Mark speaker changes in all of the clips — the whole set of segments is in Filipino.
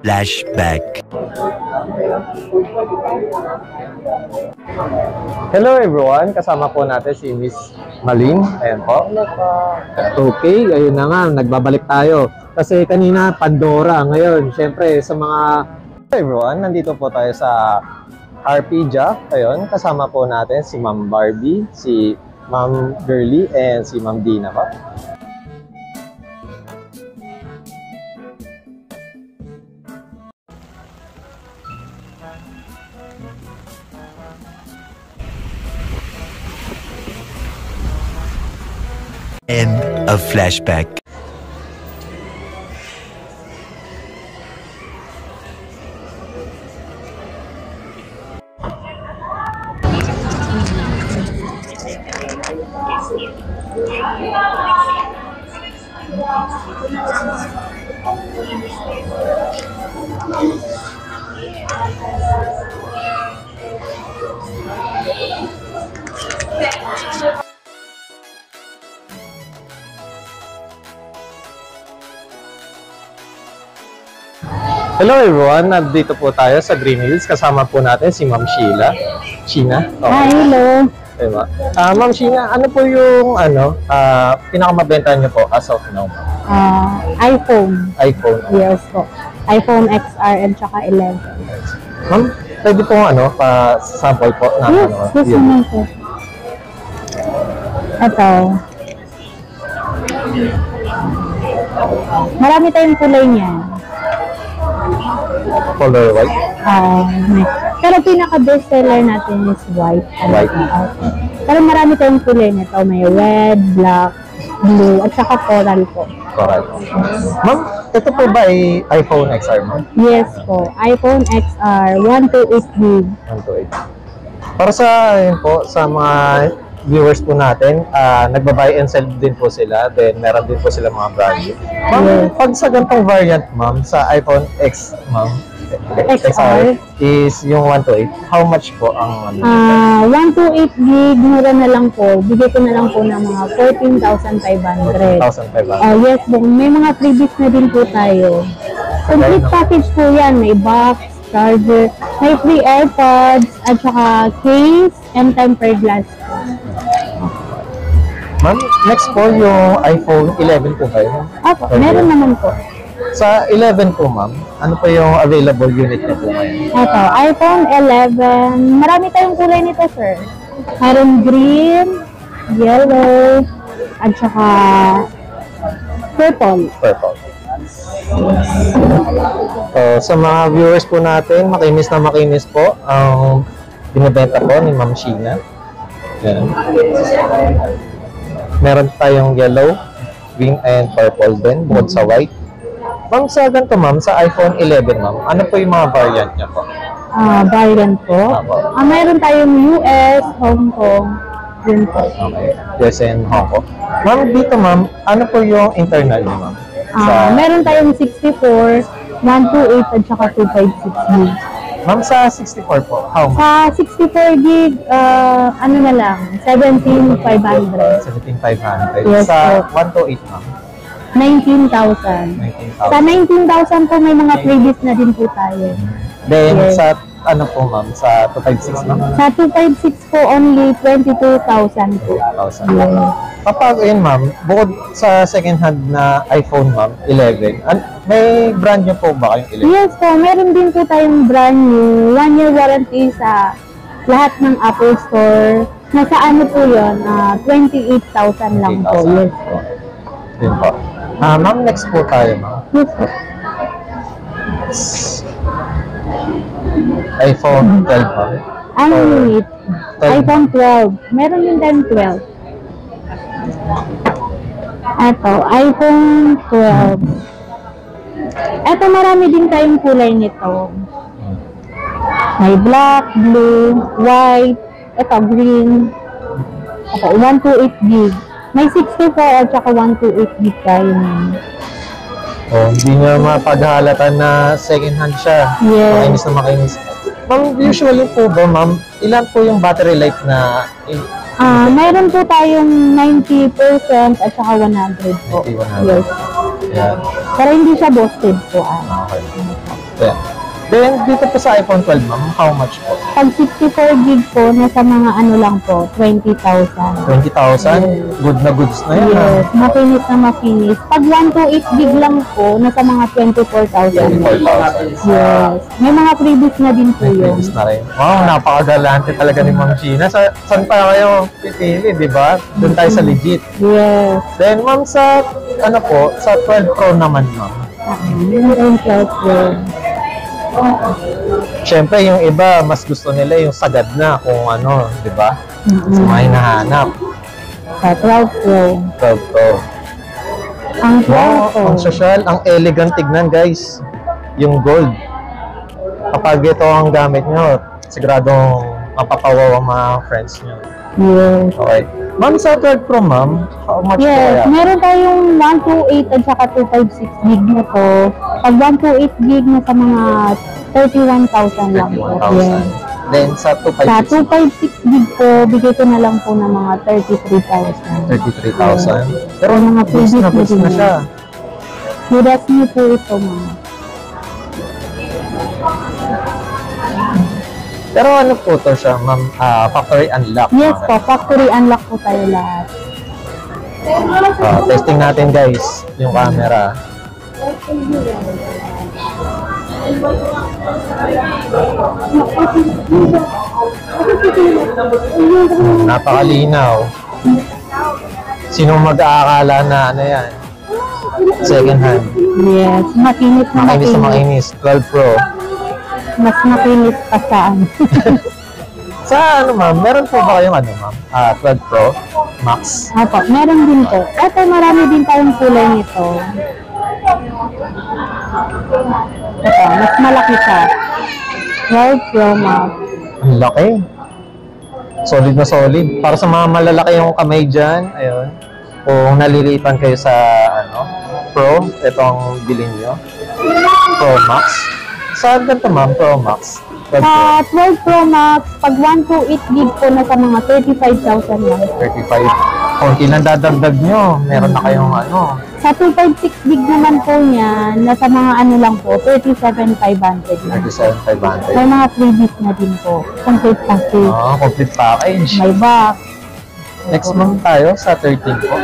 Speaker 1: flashback.
Speaker 2: Hello everyone, kasama po natin si Miss Malin. Ayan po. Okay, ayun na nga, nagbabalik tayo. Kasi kanina Pandora, ngayon syempre sa mga... Hello everyone, nandito po tayo sa Harpedia. Ayun, kasama po natin si Ma'am Barbie, si Ma'am Girly, and si Ma'am Dina po.
Speaker 1: End of flashback.
Speaker 2: Hello everyone, nandito po tayo sa Green Hills. Kasama po natin si Ma'am Sheila. Sheena? Okay.
Speaker 3: Hi, hello.
Speaker 2: Diba? Ma'am Sheena, ano po yung pinakamabenta niyo po as of now?
Speaker 3: iPhone.
Speaker 2: iPhone.
Speaker 3: Yes po. iPhone XR and tsaka 11.
Speaker 2: Ma'am, pwede po pa-sample po na
Speaker 3: Yes naman po. Ito. Marami tayong kulay niyan.
Speaker 2: Color white?
Speaker 3: Pero pinaka-best seller natin is white.
Speaker 2: White.
Speaker 3: Pero marami tayong kulay nito. May red, black, blue, at saka coral po.
Speaker 2: Coral. Ma'am, ito po ba ay iPhone XR, ma'am?
Speaker 3: Yes po. iPhone XR, 128GB.
Speaker 2: 128. Para sa, yun po, sa mga viewers po natin, nagba-buy and sell din po sila. Then, meron din po sila mga brand new. Ma'am, pag sa ganitong variant, ma'am, sa iPhone X, ma'am, XR is yung 128. How much po ang
Speaker 3: 128GB, mura na lang po. Bigay ko na lang po ng mga 14,500.
Speaker 2: 14,500.
Speaker 3: Yes po. May mga freebies na din po tayo. Complete package po yan. May box, charger, may free AirPods, at saka case, and tempered glass.
Speaker 2: Ma'am, next po yung iPhone 11 po ba yun?
Speaker 3: Opo, meron naman po.
Speaker 2: Sa 11 po, ma'am, ano po yung available unit na po ngayon?
Speaker 3: Ito, iPhone 11. Marami tayong kulay nito, sir. Meron green, yellow, at saka purple.
Speaker 2: Purple. So, sa mga viewers po natin, makinis na makinis po ang binibenta po ni Ma'am Sheena. Yan. Meron tayong yellow, green, and purple din, bukod sa white. Ma'am, sa ganito ma'am, sa iPhone 11 ma'am, ano po yung mga variant niya po?
Speaker 3: Variant po. Mayroon tayong US, Hong Kong, yun po.
Speaker 2: Okay, US and Hong Kong. Ma'am, dito ma'am, ano po yung internal niya ma'am?
Speaker 3: Meron tayong 64, 128, at saka 256GB.
Speaker 2: Ma'am, sa 64 po, how much?
Speaker 3: Sa 64GB, ano na lang, 17,500.
Speaker 2: 17,500.
Speaker 3: Yes,
Speaker 2: sa
Speaker 3: po.
Speaker 2: 128 ma'am?
Speaker 3: 19,000.
Speaker 2: 19,000.
Speaker 3: Sa 19,000 po may mga freebies na din po tayo.
Speaker 2: Then,
Speaker 3: Yes.
Speaker 2: sa ano po ma'am, sa 256 ma'am?
Speaker 3: Sa 256 po, only 22,000 po.
Speaker 2: 2,000.
Speaker 3: Yes.
Speaker 2: Kapag yun ma'am, bukod sa second hand na iPhone ma'am, 11, may brand niyo po ba kayong 11?
Speaker 3: Yes po, meron din po tayong brand new, 1-year warranty sa lahat ng Apple Store. Nasa ano po yun, 28,000 lang po. Yes po.
Speaker 2: Yun po. Ma'am, next po tayo ma'am.
Speaker 3: Yes po.
Speaker 2: iPhone 12 ma'am.
Speaker 3: Ang unit,
Speaker 2: 12.
Speaker 3: iPhone 12. Meron din tayong 12. Ito, iPhone 12. Ito, marami din tayong kulay nito. May black, blue, white, ito, green. Ito, 128GB. May 64 at saka 128GB tayo.
Speaker 2: Hindi nyo mapaghalatan na second hand siya.
Speaker 3: Yes.
Speaker 2: Makinis na makinis. Ma'am, usually po ba ma'am, ilan po yung battery life na
Speaker 3: Mayroon po tayong 90% at saka 100 po.
Speaker 2: 90, 100.
Speaker 3: Yes.
Speaker 2: Yan.
Speaker 3: Pero hindi siya busted po.
Speaker 2: Okay. Ayan. Then, dito po sa iPhone 12, ma'am, how much po?
Speaker 3: Pag 64 gig po, nasa mga ano lang po, 20,000.
Speaker 2: 20,000? Good na goods na yan.
Speaker 3: Yes, makinis na makinis. Pag 128 gig lang po, nasa mga 24,000.
Speaker 2: 24,000.
Speaker 3: Yes. May mga freebies na din po
Speaker 2: May
Speaker 3: yun.
Speaker 2: previous na rin. Wow, napakagalante talaga ni Ma'am Gina. Saan pa kayo pipili, di ba? Doon tayo sa legit.
Speaker 3: Yes.
Speaker 2: Then, ma'am, sa, ano po, sa 12 Pro naman, ma'am.
Speaker 3: Yun ang po.
Speaker 2: Siyempre, yung iba, mas gusto nila yung sagad na kung ano, di ba? Sa mga hinahanap.
Speaker 3: Sa 12 Pro.
Speaker 2: 12 Pro.
Speaker 3: Ang 12
Speaker 2: Wow,
Speaker 3: Pro.
Speaker 2: ang social, ang elegant tignan, guys. Yung gold. Kapag ito ang gamit nyo, siguradong mapapawaw ang mga friends nyo.
Speaker 3: Yes.
Speaker 2: Okay. Ma'am, sa 12 Pro, ma'am, how much po
Speaker 3: Yes,
Speaker 2: kaya?
Speaker 3: meron tayong 128 at saka 256 gig na to. Pag 128 gig na sa mga 31,000 lang po.
Speaker 2: 31,000.
Speaker 3: Yes.
Speaker 2: Then, sa
Speaker 3: Sa
Speaker 2: 256,
Speaker 3: 256 gig po, bigay ko na lang po ng mga 33,000.
Speaker 2: 33,000. Pero
Speaker 3: Yung mga
Speaker 2: goods na
Speaker 3: previous
Speaker 2: goods na
Speaker 3: na
Speaker 2: siya.
Speaker 3: Budas niyo po ito, mga.
Speaker 2: Pero ano po to siya, ma'am? Factory unlock.
Speaker 3: Yes po, factory unlock po tayo lahat.
Speaker 2: Testing natin, guys, yung camera. Napakalinaw. Sino mag-aakala na ano yan? Second hand.
Speaker 3: Yes, makinis na
Speaker 2: Makinis na
Speaker 3: makinis.
Speaker 2: makinis. 12 Pro.
Speaker 3: Mas makinis pa saan.
Speaker 2: Sa ano, ma'am? Meron po ba kayong ano, ma'am? 12 Pro Max.
Speaker 3: Opo, meron din po. Ito, marami din tayong kulay nito. Ito, mas malaki siya. 12 Pro Max.
Speaker 2: Ang laki. Solid na solid. Para sa mga malalaki yung kamay dyan, ayun. Kung nalilipan kayo sa ano, Pro, ito ang bilhin nyo. Pro Max. Saan ganito, ma'am? Pro Max. 12 Pro.
Speaker 3: Sa 12 Pro Max, pag 128 gig po na sa mga 35,000 lang.
Speaker 2: 35. Konti lang dadagdag nyo. Meron na kayong ano.
Speaker 3: Sa 256 gig naman po niya, nasa mga ano lang po, 37,500 lang.
Speaker 2: 37,500.
Speaker 3: May mga freebies na din po. Complete package.
Speaker 2: Complete package.
Speaker 3: May box.
Speaker 2: Next month tayo sa 13 po.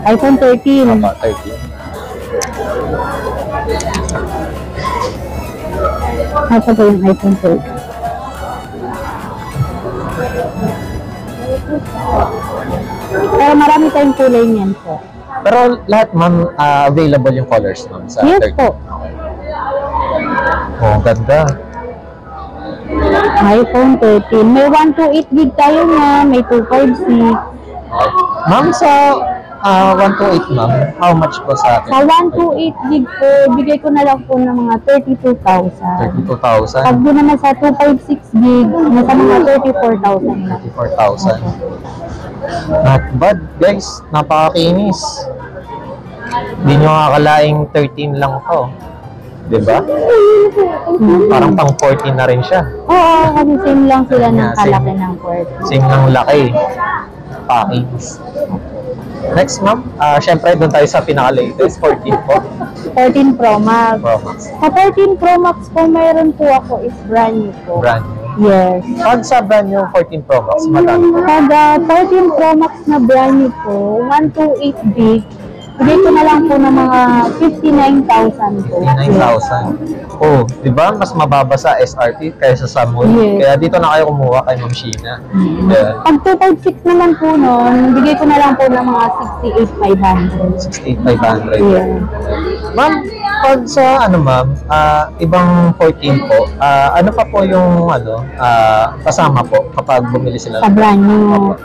Speaker 3: iPhone 13.
Speaker 2: Apa, 13.
Speaker 3: Ito po yung iPhone 13. Pero marami tayong kulay niyan po.
Speaker 2: Pero lahat, ma'am, available yung colors, ma'am, sa
Speaker 3: Yes
Speaker 2: 13.
Speaker 3: po.
Speaker 2: Oh, ganda.
Speaker 3: iPhone 13. May 128 gig tayo na, may 256.
Speaker 2: Ma'am, sa 128, ma'am, how much po sa atin?
Speaker 3: Sa 128 gig po, bigay ko na lang po ng mga 32,000.
Speaker 2: 32,000.
Speaker 3: Pag doon naman sa 256 gig, nasa mga 34,000 lang.
Speaker 2: 34,000. Not bad, guys. Napakakinis. Hindi nyo akalaing 13 lang to. Diba? Parang pang 14 na rin siya.
Speaker 3: Oo, kasi same lang sila ng
Speaker 2: Yeah, same.
Speaker 3: kalaki ng port.
Speaker 2: Same ng laki. Package. Next, ma'am. Siyempre, doon tayo sa pinaka-latest. 14 po.
Speaker 3: 14 Pro Max.
Speaker 2: Pro Max.
Speaker 3: Sa 14 Pro Max po, mayroon po ako is brand new po.
Speaker 2: Brand new.
Speaker 3: Yes.
Speaker 2: Pag sa brand new 14 Pro Max, magkano po?
Speaker 3: Pag 14 Pro Max na brand new po, 128 gig, bigay ko na lang po ng mga 59,000 po.
Speaker 2: 59,000. Oh, di ba? Mas mababa sa SRT kaysa sa mall.
Speaker 3: Yes.
Speaker 2: Kaya dito na kayo kumuha kay Ma'am Sheena. Yeah.
Speaker 3: Pag 256 naman po nun, bigay ko na lang po ng mga 68,500.
Speaker 2: 68,500.
Speaker 3: Yeah.
Speaker 2: Ma'am, pag sa ano ma'am, ibang 14 po, ano pa po yung ano, kasama po kapag bumili sila?
Speaker 3: Sa brand new.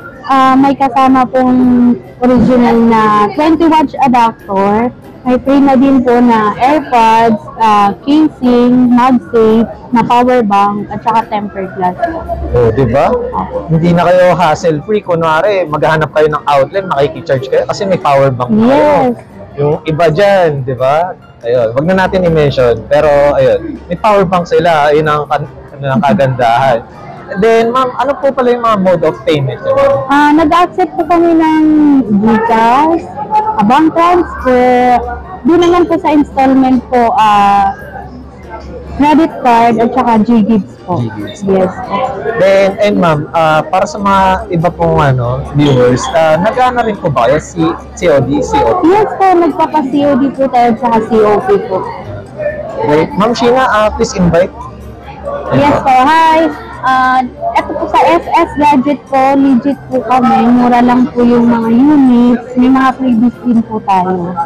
Speaker 3: May kasama pong original na 20-watch adapter. May free na din po na AirPods, casing, MagSafe, na power bank, at saka tempered glass.
Speaker 2: Oh, di ba? Hindi na kayo hassle-free. Kunwari, maghahanap kayo ng outlet, makikicharge kayo kasi may power bank na kayo.
Speaker 3: Yes.
Speaker 2: Yung iba dyan, di ba? Ayun, wag na natin i-mention. Pero, ayun, may power bank sila. Ayun ang, ang kagandahan. And then, ma'am, ano po pala yung mga mode of payment?
Speaker 3: Nag-accept po kami ng GCash, bank transfer. Doon naman po sa installment po, credit card at saka GGives po.
Speaker 2: GGives.
Speaker 3: Yes po.
Speaker 2: Then, and ma'am, para sa mga iba pong viewers, nag-ano rin po ba kayo COD?
Speaker 3: Yes po, nagpapa-COD po tayo at saka COP po.
Speaker 2: Great. Ma'am Sheena, please invite.
Speaker 3: Yes po, hi! Ito po sa SS Gadget po, legit po kami. Mura lang po yung mga units. May mga freebies din po tayo.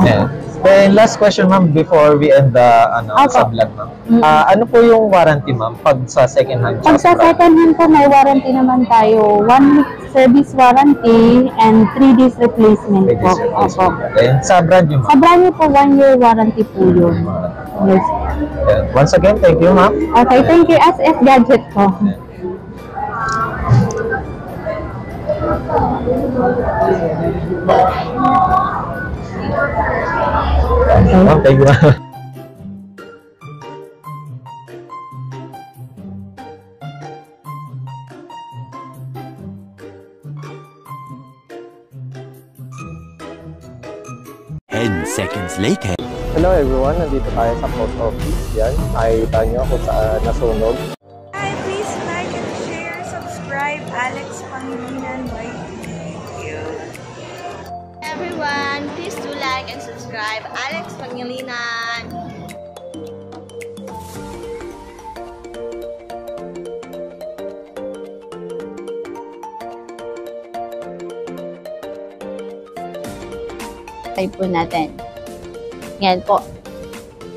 Speaker 2: Yeah. Then, last question ma'am before we end the sa vlog ma'am. Ano po yung warranty ma'am pag sa second hand?
Speaker 3: Pag sa second hand po, may warranty naman tayo. 1 week service warranty and 3 days replacement po. Opo.
Speaker 2: Then, sa brand nyo
Speaker 3: Sa
Speaker 2: ma'am?
Speaker 3: brand new po, 1 year warranty po yun. Yes.
Speaker 2: Yeah. Once again, thank you ma'am.
Speaker 3: Okay, thank you. SS Gadget po.
Speaker 2: Ma'am, thank you ma'am.
Speaker 1: Ten seconds later.
Speaker 2: Hello everyone, nandito tayo sa post office. Yan, nakikita nyo kung saan nasunog.
Speaker 4: Hi, please like and share, subscribe, Alex Pangilinan YT. Thank you.
Speaker 5: Everyone, please do like and subscribe Alex Pangilinan.
Speaker 3: Subscribe po natin. Yan po.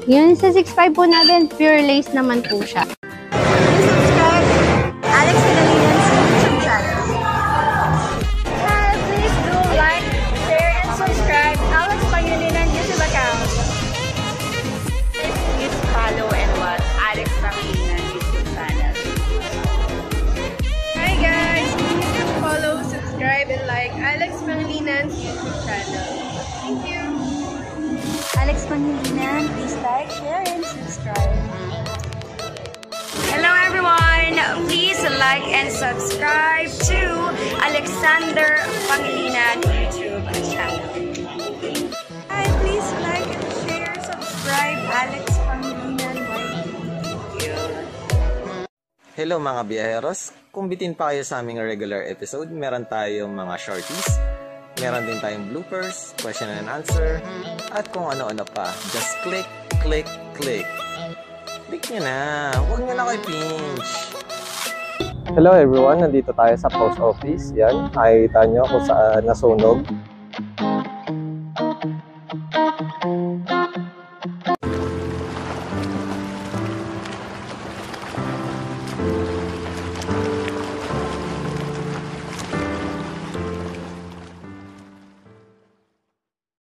Speaker 3: Yun sa 6.5 po natin, pure lace naman po siya.
Speaker 4: Please subscribe Alex Pangalinan's YouTube channel. Hi, please do like, share, and subscribe Alex Pangilinan YouTube account.
Speaker 5: Please follow and watch Alex Pangilinan YouTube channel.
Speaker 4: Hi guys, please follow, subscribe, and like Alex Pangalinan's YouTube channel. Thank you. Alex Pangilinan, please like, share, and subscribe. Hello everyone! Please like and subscribe to Alexander Pangilinan YouTube channel. Hi, please like and share, subscribe Alex Pangilinan YT. Thank you.
Speaker 2: Hello mga biyaheros, kung bitin pa kayo sa aming regular episode, meron tayong mga shorties, meron din tayong bloopers, question and answer, at kung ano-ano pa. Just click, click, click. Click nyo na, huwag nyo na kayo pinch. Hello everyone, nandito tayo sa post office. Yan, nakikita nyo kung saan nasunog.